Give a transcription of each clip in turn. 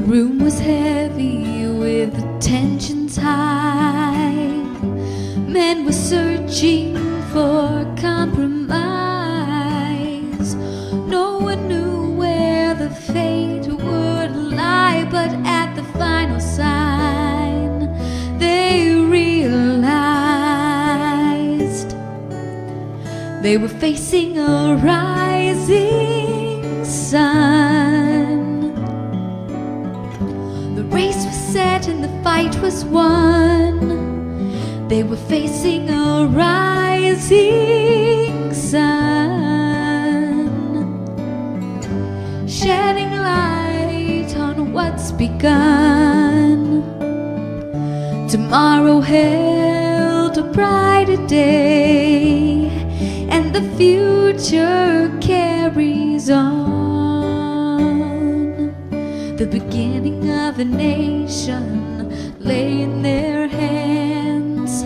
room was heavy with the tensions high. Men were searching for compromise. No one knew where the fate would lie, but at the final sign they realized they were facing a rising sun. The race was set and the fight was won. They were facing a rising sun, shedding light on what's begun. Tomorrow held a brighter day, and the future carries on. The beginning of a nation lay in their hands.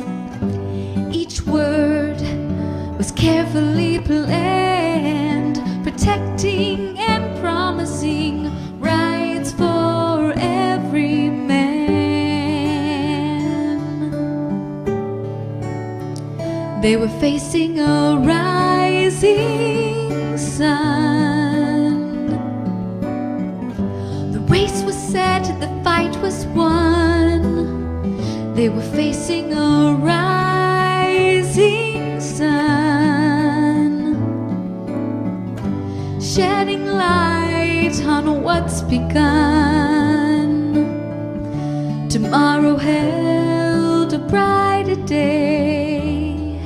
Each word was carefully planned, protecting and promising rights for every man. They were facing a rising sun. The race was set, the fight was won. They were facing a rising sun, shedding light on what's begun. Tomorrow held a brighter day,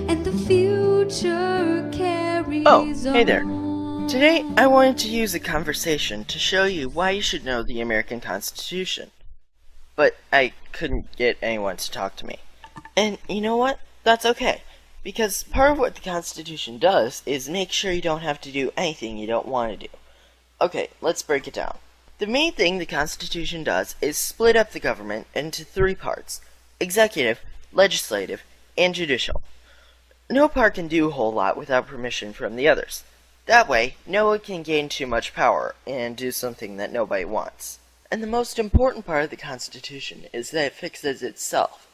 and the future carries on. Oh, hey there. Today I wanted to use a conversation to show you why you should know the American Constitution. But I couldn't get anyone to talk to me. And you know what? That's okay. Because part of what the Constitution does is make sure you don't have to do anything you don't want to do. Okay, let's break it down. The main thing the Constitution does is split up the government into three parts: executive, legislative, and judicial. No part can do a whole lot without permission from the others. That way, no one can gain too much power and do something that nobody wants. And the most important part of the Constitution is that it fixes itself.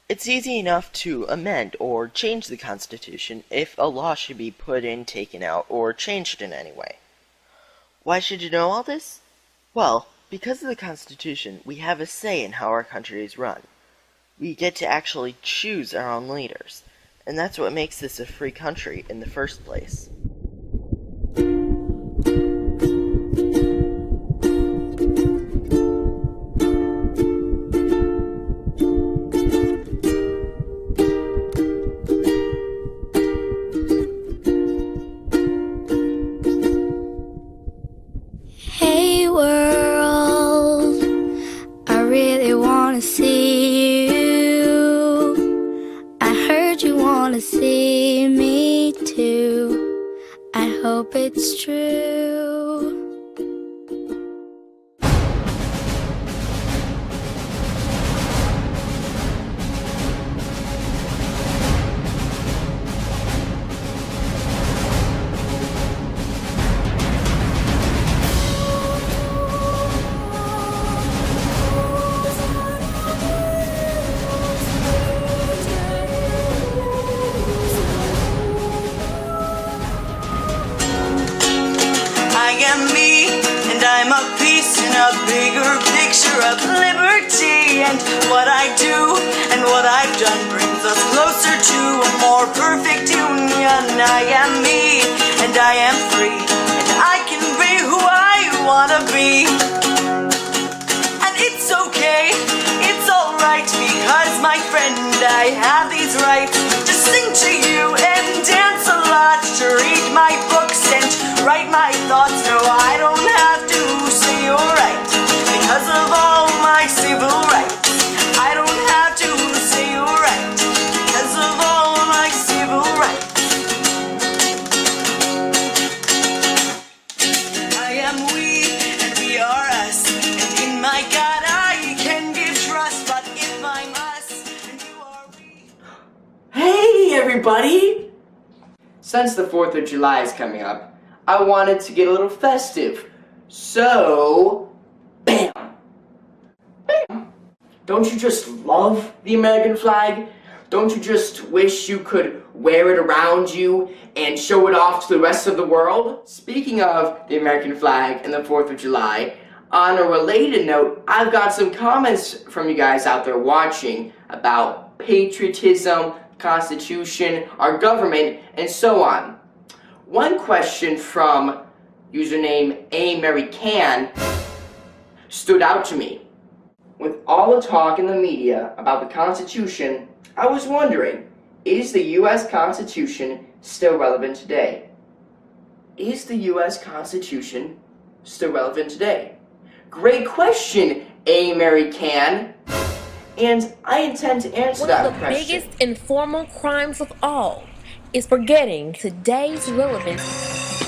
It's easy enough to amend or change the Constitution if a law should be put in, taken out, or changed in any way. Why should you know all this? Well, because of the Constitution, we have a say in how our country is run. We get to actually choose our own leaders, and that's what makes this a free country in the first place. Hey world, I really wanna see you. I heard you wanna see me too. I hope it's true. I am me, and I'm a piece in a bigger picture of liberty. And what I do and what I've done brings us closer to a more perfect union. I am me, and I am free, and I can be who I wanna be. And it's okay, it's alright, because my friend, I have these rights to sing to you and dance a lot, to read my books and write my thoughts. No, I don't have to say you're right, because of all my civil rights. I don't have to say you're right, because of all my civil rights. I am we, and we are us, and in my God I can give trust, but if I'm us, and you are we. Hey everybody! Since the 4th of July is coming up, I wanted to get a little festive. So, bam! Don't you just love the American flag? Don't you just wish you could wear it around you and show it off to the rest of the world? Speaking of the American flag and the 4th of July, on a related note, I've got some comments from you guys out there watching about patriotism, Constitution, our government, and so on. One question from username American stood out to me. With all the talk in the media about the Constitution, I was wondering, is the U.S. Constitution still relevant today? Is the U.S. Constitution still relevant today? Great question, American. And I intend to answer that question. One of the biggest informal crimes of all is forgetting today's relevance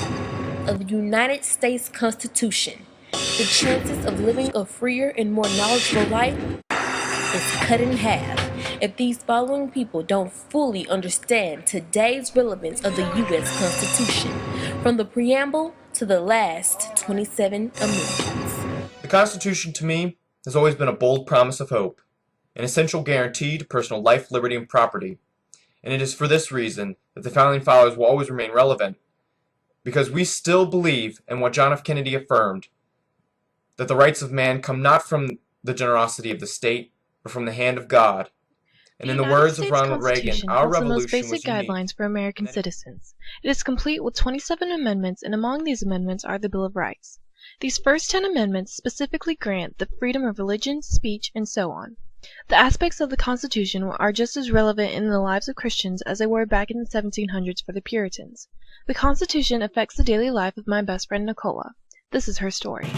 of the United States Constitution. The chances of living a freer and more knowledgeable life is cut in half if these following people don't fully understand today's relevance of the U.S. Constitution, from the preamble to the last 27 amendments. The Constitution, to me, has always been a bold promise of hope, an essential guarantee to personal life, liberty, and property. And it is for this reason that the Founding Fathers will always remain relevant, because we still believe in what John F. Kennedy affirmed, that the rights of man come not from the generosity of the state, but from the hand of God. And in the words of Ronald Reagan, our revolution was unique. The most basic guidelines for American citizens. It is complete with 27 amendments, and among these amendments are the Bill of Rights. These first 10 amendments specifically grant the freedom of religion, speech, and so on. The aspects of the Constitution are just as relevant in the lives of Christians as they were back in the 1700s for the Puritans. The Constitution affects the daily life of my best friend Nicola. This is her story.